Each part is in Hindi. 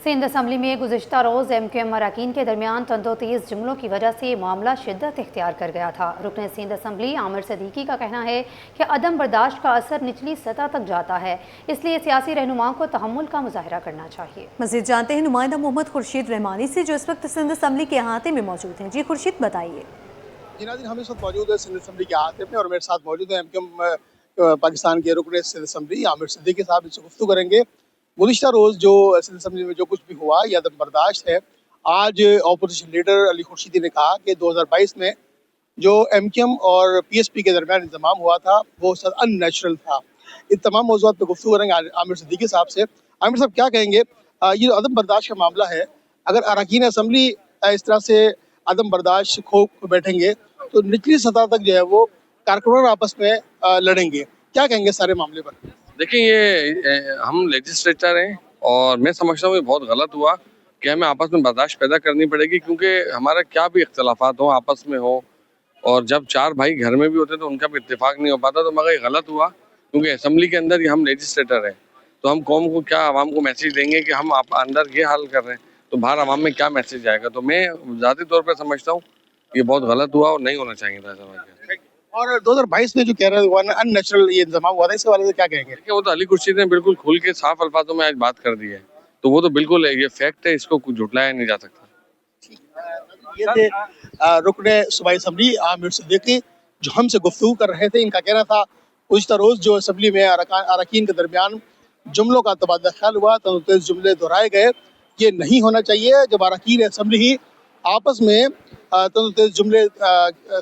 सिंध असम्बली में गुज़िश्ता रोज़ MQM अरकान के दरमियान तंदो-तेज़ जुमलों की वजह से मामला शिद्दत इख्तियार कर गया था। रुकन सिंध असम्बली आमिर सदीकी का कहना है कि अदम बर्दाश्त का असर निचली सतह तक जाता है, इसलिए सियासी रहनुमाओं को तहम्मुल का मुजाहरा करना चाहिए। मज़ीद जानते हैं नुमाइंदा मोहम्मद खुर्शीद रहमानी से, जो इस वक्त सिंध असम्बली के अहाते में मौजूद हैं। जी खुर्शीद, बताइए। जी नाज़रीन, हम इस वक्त मौजूद है सिंध असम्बली के अहाते में और मेरे साथ मौजूद है MQM पाकिस्तान के रुकन सिंध असम्बली आमिर सदीकी साहब। इससे गुफ्तगू करेंगे। गुज़िश्ता रोज़ जो सिंध असम्बली में जो कुछ भी हुआ यह अदम बर्दाश्त है। आज अपोजिशन लीडर अली खुर्शीदी ने कहा कि 2022 में जो MQM और PSP के दरमियान इंतज़ाम हुआ था वो अननेचुरल था। इन तमाम मौज़ूआत पर गुफ्तगू करेंगे आमिर सदीकी साहब से। आमिर साहब, क्या कहेंगे? ये अदम बर्दाश्त का मामला है, अगर अरकान असम्बली इस तरह से अदम बर्दाश्त खो बैठेंगे तो निचली सतह तक जो है वो कारकुनान आपस में लड़ेंगे। क्या कहेंगे सारे मामले पर? देखिए, ये हम लेजिस्लेटर हैं और मैं समझता हूँ ये बहुत गलत हुआ कि हमें आपस में बर्दाश्त पैदा करनी पड़ेगी, क्योंकि हमारा क्या भी इख्तलाफात हो आपस में हो, और जब चार भाई घर में भी होते तो उनका भी इत्तेफाक नहीं हो पाता, तो मगर ये गलत हुआ। क्योंकि असम्बली के अंदर हम लेजिस्लेटर हैं, तो हम कौम को क्या, आवाम को मैसेज देंगे कि हम आप अंदर ये हाल कर रहे हैं, तो बाहर आवाम में क्या मैसेज जाएगा। तो मैं ज़ाती तौर पर समझता हूँ ये बहुत गलत हुआ और नहीं होना चाहिए था ऐसा वाक़या। और 2022 में जो कह रहे हैं अननेचुरल ये इंतजाम हुआ था, इसके बारे में क्या कहेंगे? देखिए, वो तो अली खुर्शीद ने बिल्कुल खुल के साफ अल्फाजों में आज बात कर दी है, तो वो तो बिल्कुल है, ये फैक्ट है, इसको कुछ झुटलाया नहीं जा सकता। ये थे रुकने सूबाई असम्बली आमिर सदीकी जो हमसे गुफ्तगू कर रहे थे। इनका कहना था गुज़िश्ता रोज़ जो असम्बली में अरकान के दरमियान जुमलों का तबादला ख्याल हुआ, तंदो-तेज़ जुमले दोहराए गए, ये नहीं होना चाहिए। जब अरकान असम्बली ही आपस में तंदो-तेज़ जुमले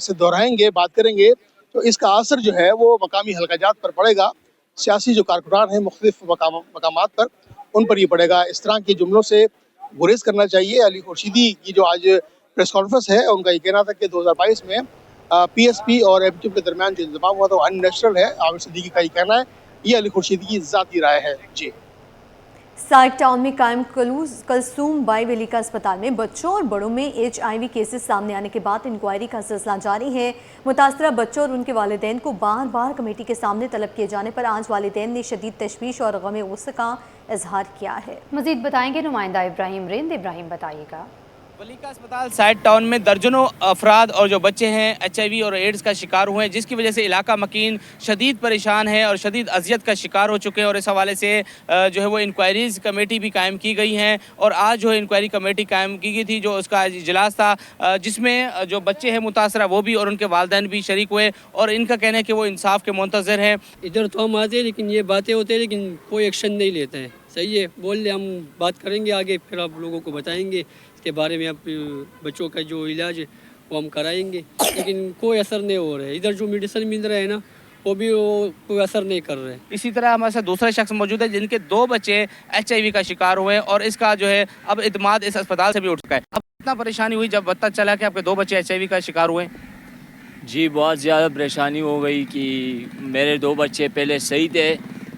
से दोहराएंगे, बात करेंगे, तो इसका असर जो है वो मकामी हल्काजात पर पड़ेगा। सियासी जो कारकुनान हैं मुख्तलिफ मकामात पर, उन पर ये पड़ेगा। इस तरह के जुमलों से गुरेज करना चाहिए। अली खुर्शीदी की जो आज प्रेस कॉन्फ्रेंस है, उनका ये कहना था कि 2022 में PSP और MQM के दरमियान जो इंतजाम हुआ था वो अननेचुरल है। आमिर सदीकी का ये कहना है, ये अली खुर्शीदी की ज़ाती राय है। जी। साइट टाउन में कायम कलसूम बाई वली का अस्पताल में बच्चों और बड़ों में HIV केसेस सामने आने के बाद इंक्वायरी का सिलसिला जारी है। मुतासरा बच्चों और उनके वालिदैन को बार बार कमेटी के सामने तलब किए जाने पर आज वालिदैन ने शदीद तशवीश और गम गुस्से का इजहार किया है। मजीद बताएंगे नुमाइंदा इब्राहिम रेंद। इब्राहिम, बताइएगा। वली का अस्पताल साइट टाउन में दर्जनों अफराद और जो बच्चे हैं HIV और एड्स का शिकार हुए हैं, जिसकी वजह से इलाका मकीन शदीद परेशान है और शदीद अजियत का शिकार हो चुके हैं। और इस हवाले से जो है वो इंक्वायरीज़ कमेटी भी कायम की गई हैं और आज जो है इंक्वायरी कमेटी कायम की गई थी, जो उसका आज इजलास था, जिसमें जो बच्चे हैं मुतासरा वो भी और उनके वालिदैन भी शरीक हुए और इनका कहना है कि वो इंसाफ के मुंतज़िर हैं। इधर तो हम आते हैं लेकिन ये बातें होते हैं लेकिन कोई एक्शन नहीं लेते हैं। सही है, बोल ले, हम बात करेंगे आगे, फिर आप लोगों को बताएंगे के बारे में। अब बच्चों का जो इलाज है वो हम कराएंगे, लेकिन कोई असर नहीं हो रहा है। इधर जो मेडिसिन मिल रहा है ना, वो भी कोई असर नहीं कर रहे हैं। इसी तरह हमारे साथ दूसरा शख्स मौजूद है जिनके 2 बच्चे HIV का शिकार हुए और इसका जो है अब इत्मीनान इस अस्पताल से भी उठ चुका है। अब इतना परेशानी हुई जब पता चला कि आपके 2 बच्चे HIV का शिकार हुए? जी, बहुत ज़्यादा परेशानी हो गई कि मेरे 2 बच्चे पहले सही थे,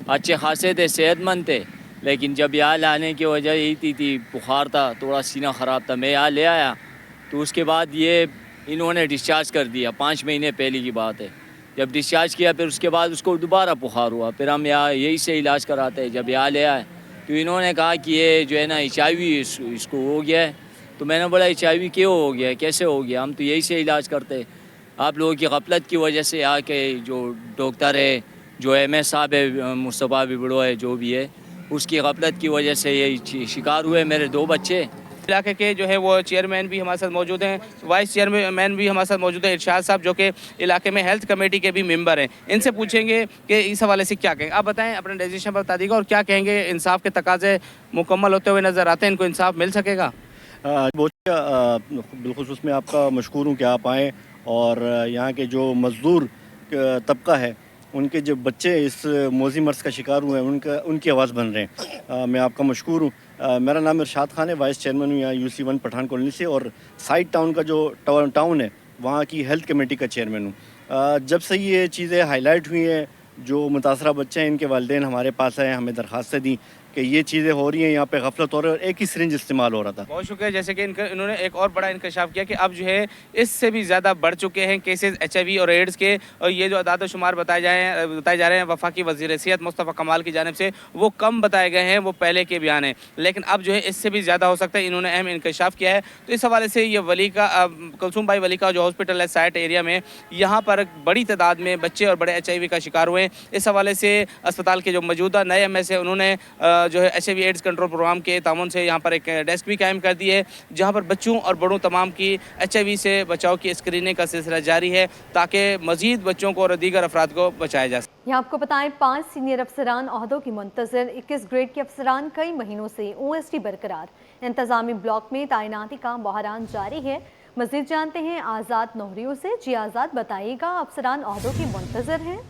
अच्छे खासे थे, सेहतमंद थे, लेकिन जब यहाँ लाने की वजह यही थी बुखार था, थोड़ा सीना ख़राब था, मैं यहाँ ले आया तो उसके बाद ये इन्होंने डिस्चार्ज कर दिया। 5 महीने पहले की बात है। जब डिस्चार्ज किया फिर उसके बाद उसको दोबारा बुखार हुआ, फिर हम यहाँ यही से इलाज कराते हैं। जब यहाँ ले आए तो इन्होंने कहा कि ये जो है ना HIV इसको हो गया है। तो मैंने बोला HIV क्यों हो गया है, कैसे हो गया? हम तो यही से इलाज करते हैं। आप लोगों की गफलत की वजह से यहाँ के जो डॉक्टर है, जो MS साहब है, मुस्तफ़ा बिबड़ो है, जो भी है, उसकी गफलत की वजह से ये शिकार हुए मेरे 2 बच्चे। इलाके के जो है वो चेयरमैन भी हमारे साथ मौजूद हैं, वाइस चेयरमैन भी हमारे साथ मौजूद है, इरशाद साहब, जो कि इलाके में हेल्थ कमेटी के भी मेंबर हैं। इनसे पूछेंगे कि इस हवाले से क्या कहेंगे। आप बताएं, अपने डेजिशन पर बता दीजिएगा और क्या कहेंगे। इंसाफ के तकाजे मुकम्मल होते हुए नज़र आते हैं, इनको इंसाफ मिल सकेगा? बिलखुसूस मैं आपका मशकूर हूँ कि आप आएँ और यहाँ के जो मज़दूर तबका है, उनके जो बच्चे इस मौजी मर्ज़ का शिकार हुए हैं, उनकी आवाज़ बन रहे हैं। मैं आपका मशकूर हूँ। मेरा नाम इरशाद खान है, वाइस चेयरमैन हूँ यहाँ UC1 पठान कॉलोनी से, और साइट टाउन का जो टाउन है वहाँ की हेल्थ कमेटी का चेयरमैन हूँ। जब से ये चीज़ें हाईलाइट हुई हैं, जो मुतासरा बच्चे हैं, इनके वालिदैन हमारे पास आए, हमें दरख्वास्तें दी कि ये चीज़ें हो रही हैं, यहाँ पे गफलत हो रही है और एक ही सिरिंज इस्तेमाल हो रहा था। बहुत शुक्रिया। जैसे कि इन्होंने एक और बड़ा इंकशाफ किया कि अब जो है इससे भी ज़्यादा बढ़ चुके हैं केसेस HIV और एड्स के, और ये जो अदाद शुमार बताए जा रहे हैं वफाकी वज़ीर सेहत मुस्तफ़ा कमाल की जानिब से, वो कम बताए गए हैं, वो पहले के बयान हैं, लेकिन अब जो है इससे भी ज़्यादा हो सकता है। इन्होंने अहम इंकशाफ किया है। तो इस हवाले से ये कुलसूम बाई वली का जो हॉस्पिटल है साइट एरिया में, यहाँ पर बड़ी तादाद में बच्चे और बड़े HIV का शिकार हुए हैं। इस हवाले से अस्पताल के जो मौजूदा नए MS है, उन्होंने जो है HIV एड्स कंट्रोल प्रोग्राम के तामुन से यहाँ पर एक डेस्क भी कायम कर दी है, जहाँ पर बच्चों और बड़ों तमाम की HIV से बचाव की स्क्रीनिंग का सिलसिला जारी है, ताकि मजीद बच्चों को और दीगर अफराद को बचाया जा सके। यहाँ आपको बताएं 5 सीनियर अफसरान ओहदों की मुंतजर, 21 ग्रेड के अफसरान कई महीनों से OSD बरकरार, इंतजामी ब्लॉक में तैनाती का बहरान जारी है। मजीद जानते हैं आज़ाद नोहरियों से। जी आज़ाद, बताइएगा अफसरान ओहदों की मुंतजर हैं।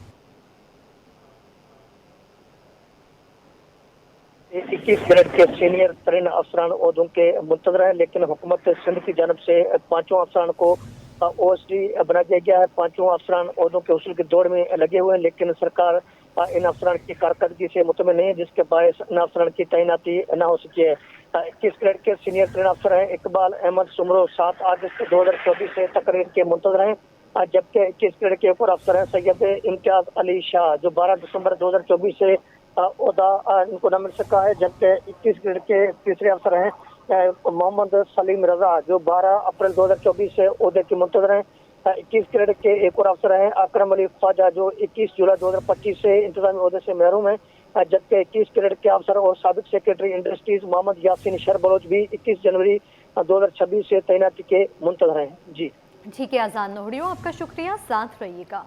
21 ग्रेड के सीनियर तरीन अफसरान ओहदों के मुंतजर हैं, लेकिन हुकूमत सिंध की जानब से 5 अफसरान को OSD बना दिया गया है। 5 अफसरान ओहदों के उसूल की दौड़ में लगे हुए हैं, लेकिन सरकार इन अफसरान की कारकर्दगी से मुतमिन नहीं है, जिसके बायस इन अफसरान की तैनाती न हो सकी है। 21 ग्रेड के सीनियर तरीन अफसर हैं इकबाल अहमद सुमरो 7 अगस्त 2024 से तकरीर के मुंतजर हैं, जबकि 21 ग्रेड के ऊपर अफसर हैं सैयद इम्तियाज अली शाह, जो 12 दिसंबर 2024 से ओहदा इनको न मिल सका है। जबकि 21 ग्रेड के तीसरे अफसर हैं मोहम्मद सलीम रजा, जो 12 अप्रैल 2024 से ओहदे के मुंतजर हैं। 21 ग्रेड के एक और अफसर हैं अकरम अली ख्वाजा, जो 21 जुलाई 2025 से इंतजामी ओहदे से महरूम है। जबकि 21 ग्रेड के अफसर और साबिक सेक्रेटरी इंडस्ट्रीज मोहम्मद यासीन शरबलोच भी 21 जनवरी 2026 से तैनाती के मुंतजर हैं। जी ठीक है आज़ाद नोहरियों, आपका शुक्रिया, साथ रहिएगा।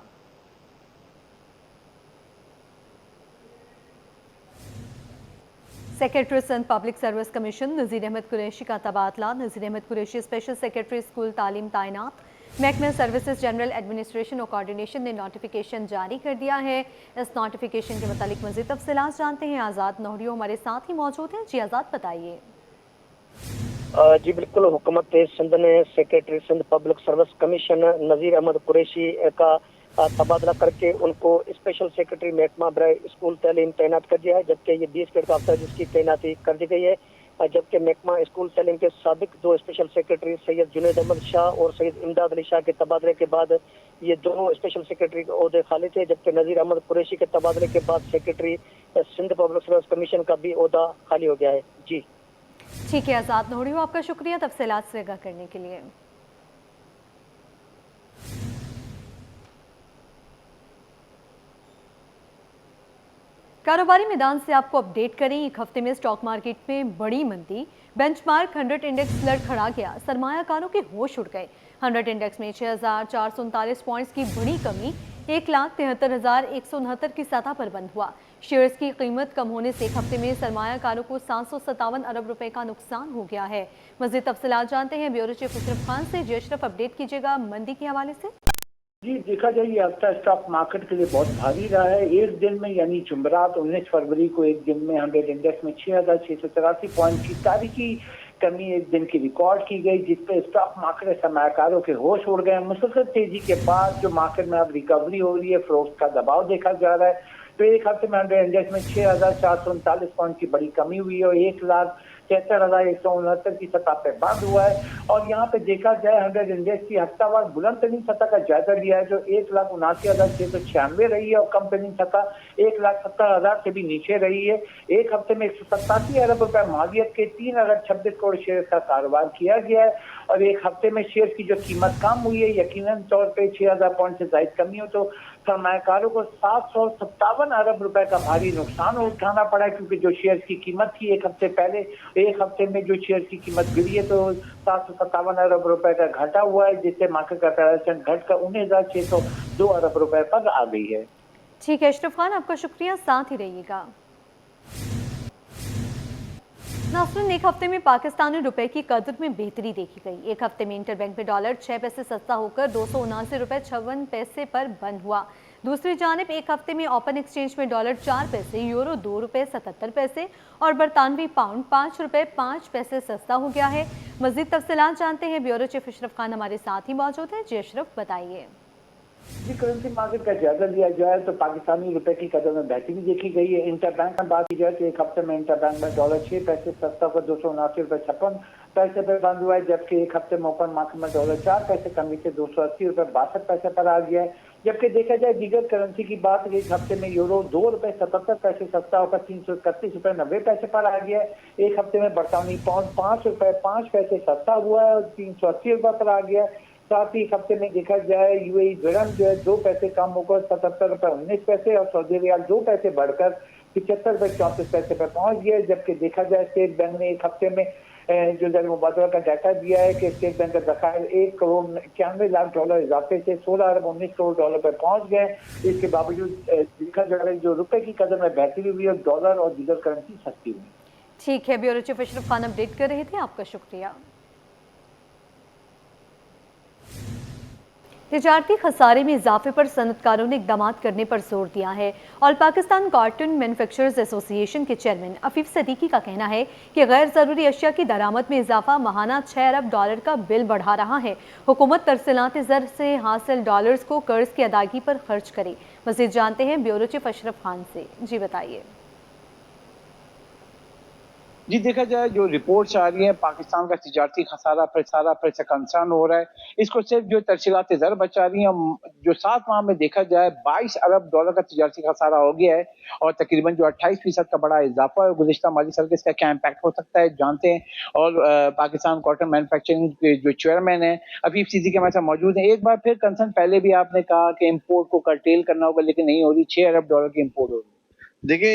Secretary Sindh public service commission Nazir Ahmed Qureshi का तबादला। Nazir Ahmed Qureshi special secretary school तालीम तैनात। महकमा सर्विसेज जनरल एडमिनिस्ट्रेशन और कोऑर्डिनेशन ने नोटिफिकेशन जारी कर दिया है। इस नोटिफिकेशन के मुतालिक मज़ीद तफसीलात जानते हैं आज़ाद नोहरियों हमारे साथ ही मौजूद हैं। जी आज़ाद, बताइए। जी बिल्कुल, हुकूमत सिंध ने secretary Sindh public service commission Nazir Ahmed Qureshi का तबादला करके उनको स्पेशल सेक्रेटरी महकमा बराए स्कूल तालीम तैनात कर दिया है, जबकि ये 20 ग्रेड का अफसर जिसकी तैनाती कर दी गई है। जबकि महकमा स्कूल तालीम के साबिक 2 स्पेशल सेक्रेटरी सैयद जुनैद अहमद शाह और सैयद इमदाद अली शाह के तबादले के बाद ये दोनों स्पेशल सेक्रेटरी के ओहदे खाली थे। जबकि नज़ीर अहमद कुरैशी के तबादले के बाद secretary Sindh public service commission का भी ओहदा खाली हो गया है। जी ठीक है आज़ाद नोहरियों, आपका शुक्रिया तफसीलात से आगाह करने के लिए। कारोबारी मैदान से आपको अपडेट करें। एक हफ्ते में स्टॉक मार्केट में बड़ी मंदी, बेंचमार्क 100 इंडेक्स लड़खड़ा गया, सरमायाकारों के होश उड़ गए। 100 इंडेक्स में 6,439 पॉइंट्स की बड़ी कमी 1,73,169 की सतह पर बंद हुआ। शेयर्स की कीमत कम होने से एक हफ्ते में सरमायाकारों को 757 अरब रुपए का नुकसान हो गया है। मज़ीद तफसीलात जानते हैं ब्यूरो चीफ अशरफ खान से। जी अशरफ, अपडेट कीजिएगा मंदी के हवाले से। जी देखा जाए ये हफ्ता स्टॉक मार्केट के लिए बहुत भारी रहा है। एक दिन में यानी जुमेरात 19 फरवरी को एक दिन में 100 इंडेक्स में 6,683 पॉइंट की तारीखी कमी एक दिन की रिकॉर्ड की गई, जिसपे स्टॉक मार्केट सरमायाकारों के होश उड़ गए। मुसलसल तेजी के बाद जो मार्केट में अब रिकवरी हो रही है, फरोख्त का दबाव देखा जा रहा है। तो एक हफ्ते में 100 इंडेक्स में 6,439 पॉइंट की बड़ी कमी हुई है और 1,73,169 की सतह पे बंद हुआ है। और यहाँ पे देखा जाए 100 इंडेक्स की हफ्तावार बुलंद तरीन सतह का जायजा लिया है, जो 1,79,696 रही है और कम तरीन सतह 1,70,000 से भी नीचे रही है। एक हफ्ते में 187 अरब रुपए मालियत के 3 अरब 26 करोड़ शेयर का कारोबार किया गया है। और एक हफ्ते में शेयर की जो कीमत कम हुई है, यकीनन तौर पे 6,000 पॉइंट से ज्यादा कमी हो तो सरमायाकारों को 757 अरब रुपए का भारी नुकसान उठाना पड़ा है, क्योंकि जो शेयर की कीमत थी एक हफ्ते पहले, एक हफ्ते में जो शेयर की कीमत गिरी है तो 757 अरब रुपए का घटा हुआ है, जिससे मार्केट कैपिटलाइजेशन घटकर 19,602 अरब रुपए पर आ गई है। ठीक है अशरफ खान, आपका शुक्रिया, साथ ही रहिएगा। नाज़रीन, एक हफ्ते में पाकिस्तानी रुपए की कदर में बेहतरी देखी गई। एक हफ्ते में इंटरबैंक में डॉलर 6 पैसे सस्ता होकर 279 रुपए 56 पैसे पर बंद हुआ। दूसरी जानिब एक हफ्ते में ओपन एक्सचेंज में डॉलर 4 पैसे, यूरो 2 रुपए 77 पैसे और बरतानवी पाउंड 5 रुपए 5 पैसे सस्ता हो गया है। मज़ीद तफसीलात जानते हैं ब्यूरो चीफ अशरफ खान हमारे साथ ही मौजूद हैं। जी अशरफ, बताइए। जी, करेंसी मार्केट का जायजा लिया जाए तो पाकिस्तानी रुपए की कदर में बेहतरी देखी गई है। इंटरबैंक में बात की जाए तो एक हफ्ते में इंटरबैंक में डॉलर 6 पैसे सस्ता होकर 279 रुपए 56 पैसे पर बंद हुआ है, जबकि एक हफ्ते में ओपन मार्केट में डॉलर 4 पैसे कमी से 280 रुपए 62 पैसे पर आ गया है। जबकि देखा जाए दीगर करेंसी की बात, एक हफ्ते में यूरो 2 रुपए 77 पैसे सस्ता होकर 331 रुपए 90 पैसे पर आ गया है। एक हफ्ते में बरतानी पाउंड 5 रुपए 5 पैसे सस्ता हुआ है और 380 रुपए पर आ गया है। साथ ही हफ्ते में देखा जाए यूएई दिरहम जो है 2 पैसे कम होकर 77 रुपए 19 पैसे और सऊदी रियाल 2 पैसे बढ़कर 75 रुपए 34 पैसे पर पहुंच गया। जबकि देखा जाए स्टेट बैंक ने एक हफ्ते में जो ज़र मुबादला का डाटा दिया है कि स्टेट बैंक का ज़खायर 1 करोड़ 91 लाख डॉलर इजाफे से 16 अरब 19 करोड़ डॉलर पर पहुंच गए। इसके बावजूद देखा जा रहा है जो रुपए की कदर में बेहतरी हुई है, डॉलर और दीगर करेंसी सस्ती हुई। ठीक है, bureau chief Ashraf Khan update कर रहे थे, आपका शुक्रिया। तिजारती खसारे में इजाफे पर सनतकारों ने इकदाम करने पर जोर दिया है। और पाकिस्तान कार्टन मैन्युफैक्चरर्स एसोसिएशन के चेयरमैन अफीफ सदीकी का कहना है कि गैर ज़रूरी अशिया की दरामद में इजाफा माहाना 6 अरब डॉलर का बिल बढ़ा रहा है। हुकूमत तरसीलात ज़र से हासिल डॉलर्स को कर्ज की अदायगी पर खर्च करे। मज़ीद जानते हैं ब्यूरो चीफ अशरफ खान से। जी बताइए। जी, देखा जाए जो रिपोर्ट्स आ रही हैं पाकिस्तान का तिजारती खसारा फिर से कंसर्न हो रहा है। इसको सिर्फ जो तरसीलात ज़र बचा रही हैं, जो 7 माह में देखा जाए 22 अरब डॉलर का तिजारती खसारा हो गया है और तकरीबन जो 28% का बड़ा इजाफा है गुज़िश्ता माली साल के, इसका क्या इम्पैक्ट हो सकता है जानते हैं। और पाकिस्तान कॉटन मैन्युफैक्चरिंग के जो चेयरमैन है अफीफ सदीकी के हमारे साथ मौजूद है। एक बार फिर कंसर्न, पहले भी आपने कहा कि इम्पोर्ट को कर्टेल करना होगा लेकिन नहीं हो रही, 6 अरब डॉलर की इम्पोर्ट हो रही है। देखिए,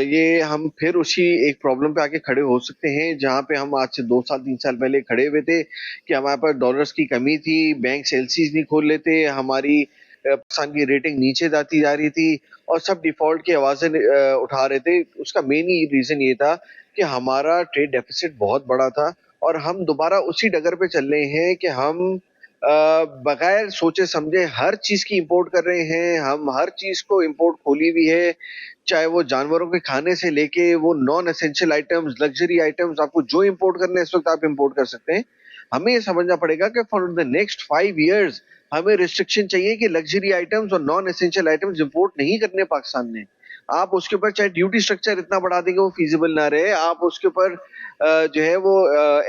ये हम फिर उसी एक प्रॉब्लम पे आके खड़े हो सकते हैं जहाँ पे हम आज से 2 साल 3 साल पहले खड़े हुए थे कि हमारे पास डॉलर्स की कमी थी, बैंक एलसीज नहीं खोल लेते, हमारी पाकिस्तान की रेटिंग नीचे जाती जा रही थी और सब डिफॉल्ट की आवाज़ें उठा रहे थे। उसका मेन ही रीज़न ये था कि हमारा ट्रेड डेफिसिट बहुत बड़ा था और हम दोबारा उसी डगर पे चल रहे हैं कि हम बगैर सोचे समझे हर चीज की इंपोर्ट कर रहे हैं। हम हर चीज को इंपोर्ट खोली हुई है, चाहे वो जानवरों के खाने से लेके वो non essential items, luxury items, आपको जो इंपोर्ट करने इस वक्त आप इंपोर्ट कर सकते हैं। हमें ये समझना पड़ेगा कि फॉर द नेक्स्ट 5 years हमें रिस्ट्रिक्शन चाहिए कि लग्जरी आइटम्स और नॉन एसेंशियल आइटम्स इंपोर्ट नहीं करने पाकिस्तान ने। आप उसके ऊपर चाहे ड्यूटी स्ट्रक्चर इतना बढ़ा देंगे वो फीजिबल ना रहे, आप उसके ऊपर जो है वो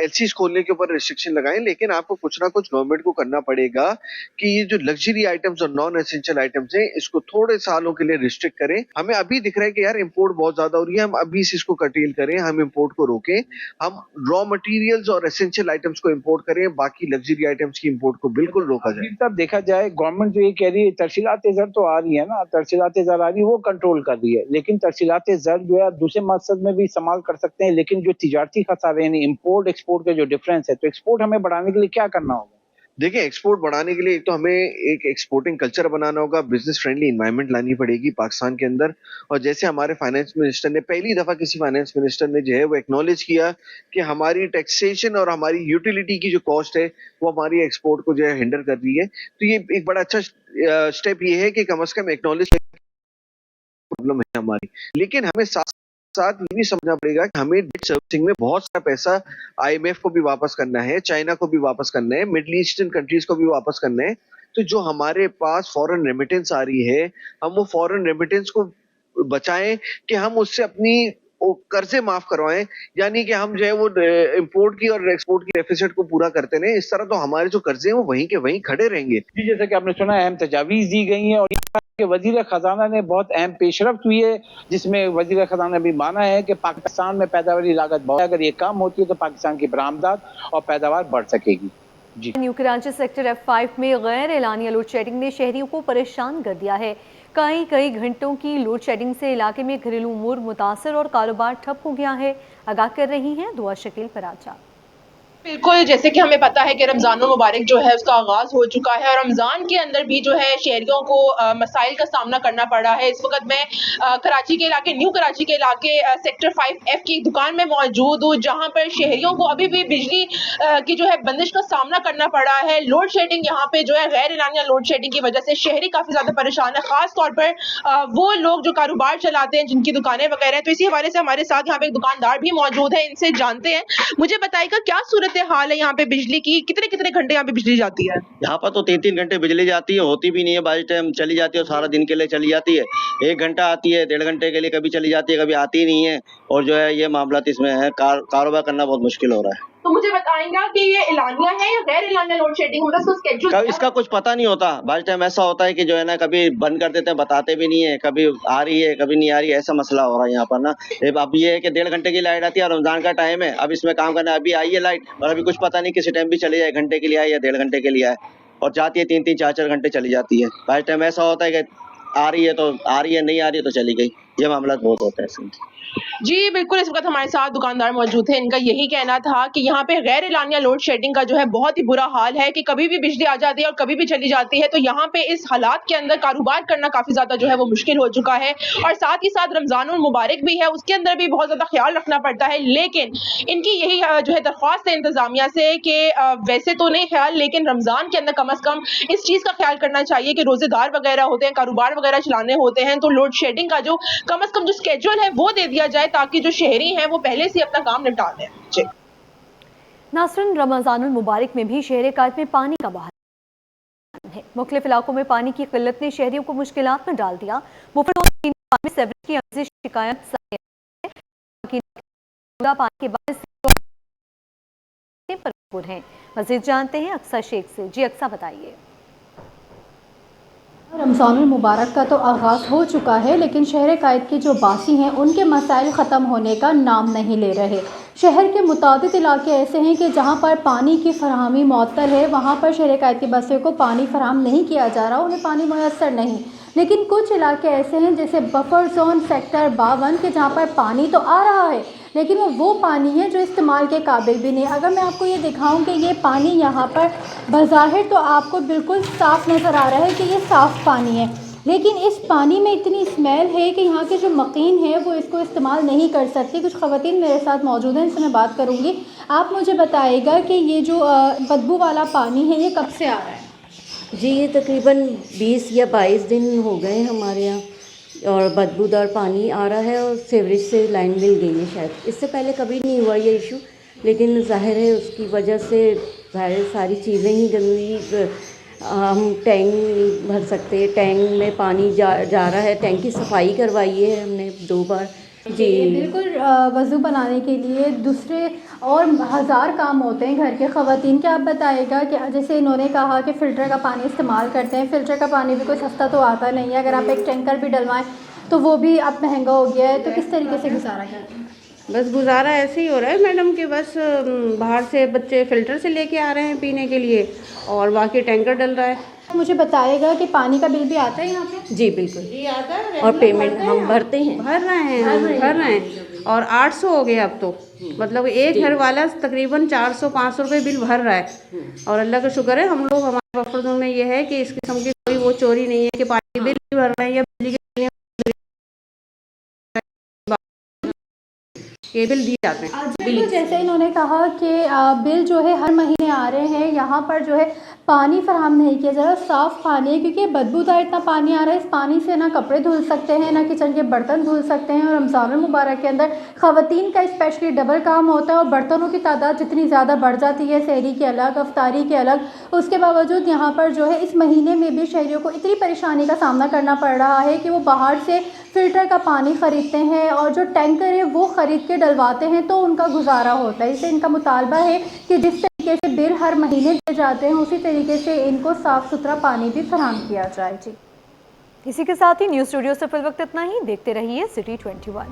एलसीज खोलने के ऊपर रिस्ट्रिक्शन लगाएं, लेकिन आपको कुछ ना कुछ गवर्नमेंट को करना पड़ेगा कि ये जो लग्जरी आइटम्स और नॉन एसेंशियल आइटम्स हैं इसको थोड़े सालों के लिए रिस्ट्रिक्ट करें। हमें अभी दिख रहा है कि यार इंपोर्ट बहुत ज्यादा हो रही है, हम अभी से इसको कर्टेल करें, हम इंपोर्ट को रोकें, हम रॉ मटेरियल्स और एसेंशियल आइटम्स को इंपोर्ट करें, बाकी लग्जरी आइटम्स की इंपोर्ट को बिल्कुल रोका जाए। तब देखा जाए गवर्नमेंट जो ये कह रही है तरसीलात ज़र तो आ रही है ना, तरसीलात ज़र आ रही है वो कंट्रोल कर रही है, लेकिन तरसीलात ज़र जो है दूसरे मकसद में भी इस्तेमाल कर सकते हैं, लेकिन जो तिजारती खसारे यानी इंपोर्ट एक्सपोर्ट का जो डिफरेंस है, तो एक्सपोर्ट हमें बढ़ाने के लिए क्या करना होगा? देखिए, एक्सपोर्ट बढ़ाने के लिए एक तो हमें एक एक्सपोर्टिंग कल्चर बनाना होगा, बिजनेस फ्रेंडली एनवायरनमेंट लानी पड़ेगी पाकिस्तान के अंदर। और जैसे हमारे फाइनेंस मिनिस्टर ने पहली दफा किसी फाइनेंस मिनिस्टर ने जो है वो एक्नॉलेज किया कि हमारी टैक्सेशन और हमारी यूटिलिटी की जो कॉस्ट है वो हमारी एक्सपोर्ट को जो है हिंडर कर रही है, तो ये एक बड़ा अच्छा स्टेप ये है कि कम से कम एक्नॉलेज प्रॉब्लम है हमारी। लेकिन हमें साथ ये भी समझना पड़ेगा कि हमें डेट सर्विसिंग में बहुत सारा पैसा आईएमएफ को भी वापस करना है, चाइना को भी वापस करना है, मिडिल ईस्टर्न कंट्रीज को भी वापस करना है। तो जो हमारे पास फॉरेन रेमिटेंस आ रही है, हम वो फॉरेन रेमिटेंस को बचाएं कि हम उससे अपनी कर्जे माफ करवाएं, यानी कि हम जो है वो इंपोर्ट की और एक्सपोर्ट की डेफिसिट को पूरा करते रहें। इस तरह तो हमारे जो कर्जे हैं वो वहीं के वहीं खड़े रहेंगे। जी, जैसे कि आपने सुना अहम तजावीज़ दी गई हैं और वजीर खजाना ने बहुत अहम पेशरफ्त हुई है, जिसमें वजीर खजाना भी माना है कि पाकिस्तान में पैदावारी लागत बहुत, अगर ये कम होती है तो पाकिस्तान की बरामदात और पैदावार बढ़ सकेगी। जी, न्यू कराची सेक्टर F5 में गैर एलानिया लोड शेडिंग ने शहरियों को परेशान कर दिया है। कई घंटों की लोड शेडिंग से इलाके में घरेलू उमूर मुतासर और कारोबार ठप हो गया है। आगाह कर रही हैं दुआ शकील फराजा। बिल्कुल, जैसे कि हमें पता है कि रमज़ान मुबारक जो है उसका आगाज़ हो चुका है और रमज़ान के अंदर भी जो है शहरियों को मसाइल का सामना करना पड़ा है। इस वक्त मैं कराची के इलाके, न्यू कराची के इलाके सेक्टर 5F की दुकान में मौजूद हूँ, जहाँ पर शहरियों को अभी भी बिजली की जो है बंदिश का सामना करना पड़ा है। लोड शेडिंग यहाँ पे जो है गैर एलानिया लोड शेडिंग की वजह से शहरी काफ़ी ज़्यादा परेशान है, ख़ास तौर पर वो लोग जो कारोबार चलाते हैं, जिनकी दुकानें वगैरह हैं। तो इसी हवाले से हमारे साथ यहाँ पे एक दुकानदार भी मौजूद है, इनसे जानते हैं। मुझे बताइएगा क्या सूरत सूरत हाल है यहाँ पे बिजली की? कितने कितने घंटे यहाँ पे बिजली जाती है? यहाँ पर तो 3-3 घंटे बिजली जाती है, होती भी नहीं है, बाई टाइम चली जाती है और सारा दिन के लिए चली जाती है। 1 घंटा आती है, 1.5 घंटे के लिए कभी चली जाती है, कभी आती नहीं है। और जो है ये मामला इसमें है, कारोबार करना बहुत मुश्किल हो रहा है। तो मुझे बताएंगे कि ये एलानिया है या गैर एलानिया लोड शेडिंग, मतलब इसको स्केड्यूल? इसका कुछ पता नहीं होता। बाई टाइम ऐसा होता है कि जो है ना, कभी बंद कर देते हैं, बताते भी नहीं है, कभी आ रही है कभी नहीं आ रही है, ऐसा मसला हो रहा है यहाँ पर ना। अब ये है कि 1.5 घंटे की लाइट आती है, रमजान का टाइम है, अब इसमें काम करना, अभी आई है लाइट और अभी कुछ पता नहीं किसी टाइम भी चली जाए, घंटे के लिए आए या 1.5 घंटे के लिए आए, और जाती है 3-3 4-4 घंटे चली जाती है। बाई टाइम ऐसा होता है कि आ रही है तो आ रही है, नहीं आ रही है तो चली गई। ये मामला बहुत होता है इसमें। जी बिल्कुल, इस वक्त हमारे साथ दुकानदार मौजूद थे। इनका यही कहना था कि यहाँ पे गैर एलानिया लोड शेडिंग का जो है बहुत ही बुरा हाल है कि कभी भी बिजली आ जाती है और कभी भी चली जाती है। तो यहाँ पे इस हालात के अंदर कारोबार करना काफी ज्यादा जो है वो मुश्किल हो चुका है, और साथ ही साथ रमजान मुबारक भी है, उसके अंदर भी बहुत ज्यादा ख्याल रखना पड़ता है। लेकिन इनकी यही जो है दरख्वास्त है इंतजामिया से कि वैसे तो नहीं ख्याल, लेकिन रमजान के अंदर कम अज कम इस चीज का ख्याल करना चाहिए कि रोजेदार वगैरह होते हैं, कारोबार वगैरह चलाने होते हैं, तो लोड शेडिंग का जो कम अज कम जो स्केड्यूल है वो दे दिया जाए ताकि जो शहरी हैं वो पहले से अपना काम निपटा लें। नाज़रीन, रमज़ानुल मुबारक में भी शहर कायद में पानी का बहाल है। मुख्तलिफ इलाकों में पानी की किल्लत ने शहरियों को मुश्किलात में डाल दिया। मुफ्त सेवरेज की शिकायत पानी के बाद है। मज़ीद जानते हैं अक्सा शेख से। जी अक्सा, बताइए। रमज़ानुल मुबारक का तो आगाज़ हो चुका है, लेकिन शहर कायद के जो बासी हैं उनके मसाइल ख़त्म होने का नाम नहीं ले रहे। शहर के मुतादिद इलाके ऐसे हैं कि जहाँ पर पानी की फराहमी मुअत्तल है, वहाँ पर शहर कायद के बसियों को पानी फराहम नहीं किया जा रहा, उन्हें पानी मुयस्सर नहीं। लेकिन कुछ इलाके ऐसे हैं जैसे बफर जोन सेक्टर 52 के, जहाँ पर पानी तो आ रहा है लेकिन वो पानी है जो इस्तेमाल के काबिल भी नहीं। अगर मैं आपको ये दिखाऊं कि ये पानी यहाँ पर बज़ाहिर तो आपको बिल्कुल साफ़ नज़र आ रहा है कि ये साफ़ पानी है, लेकिन इस पानी में इतनी स्मेल है कि यहाँ के जो मकीन है वो इसको इस्तेमाल नहीं कर सकती। कुछ ख़वातीन मेरे साथ मौजूद हैं, इनसे मैं बात करूँगी। आप मुझे बताइएगा कि ये जो बदबू वाला पानी है ये कब से आ रहा है? जी, ये तकरीबन 20 या 22 दिन हो गए हमारे यहाँ, और बदबूदार पानी आ रहा है और सीवरेज से लाइन मिल गई है। शायद इससे पहले कभी नहीं हुआ ये इशू, लेकिन ज़ाहिर है उसकी वजह से सारी चीज़ें ही गंदी। हम टैंक नहीं भर सकते, टैंक में पानी जा रहा है। टैंक की सफाई करवाई है हमने 2 बार। जी बिल्कुल, वज़ू बनाने के लिए दूसरे और हज़ार काम होते हैं घर के ख़वातीन के। आप बताइएगा कि जैसे इन्होंने कहा कि फ़िल्टर का पानी इस्तेमाल करते हैं, फ़िल्टर का पानी भी कोई सस्ता तो आता नहीं है। अगर आप एक टैंकर भी डलवाएं तो वो भी अब महंगा हो गया है, तो किस तरीके से गुजारा करते हैं? बस गुजारा ऐसे ही हो रहा है मैडम कि बस बाहर से बच्चे फ़िल्टर से लेके आ रहे हैं पीने के लिए और बाकी टैंकर डल रहा है। मुझे बताइएगा कि पानी का बिल भी आता है यहाँ पे? जी बिल्कुल, जी आता है, और पेमेंट हम भरते हैं, भर रहे हैं और 800 हो गया अब तो। मतलब एक घर वाला तकरीबन 400-500 रुपये बिल भर रहा है, और अल्लाह का शुक्र है हम लोग, हमारे बफर जोन में ये है कि इस किस्म की कोई वो चोरी नहीं है कि पानी बिल भी भर रहे हैं या बिजली के बिल दिए जाते हैं। बिल्कुल, जैसे इन्होंने कहा कि बिल जो है हर महीने आ रहे हैं, यहाँ पर जो है पानी फराहम नहीं किया जा रहा, साफ़ पानी है, क्योंकि बदबूदार इतना पानी आ रहा है। इस पानी से ना कपड़े धुल सकते हैं, ना किचन के बर्तन धुल सकते हैं। और रमज़ान मुबारक के अंदर ख़वातीन का स्पेशली डबल काम होता है, और बर्तनों की तादाद जितनी ज़्यादा बढ़ जाती है, सहरी के अलग, अफ्तारी के अलग, उसके बावजूद यहाँ पर जो है इस महीने में भी शहरियों को इतनी परेशानी का सामना करना पड़ रहा है कि वो बाहर से फ़िल्टर का पानी ख़रीदते हैं और जो टैंकर है वो ख़रीद के डलवाते हैं, तो उनका गुजारा होता है। इससे इनका मुतालबा है कि जिस तरीके से बिल हर महीने दिए जाते हैं उसी तरीके से इनको साफ़ सुथरा पानी भी फराहम किया जाए। जी, इसी के साथ ही न्यूज़ स्टूडियो से फिल वक्त इतना ही। देखते रहिए सिटी 21।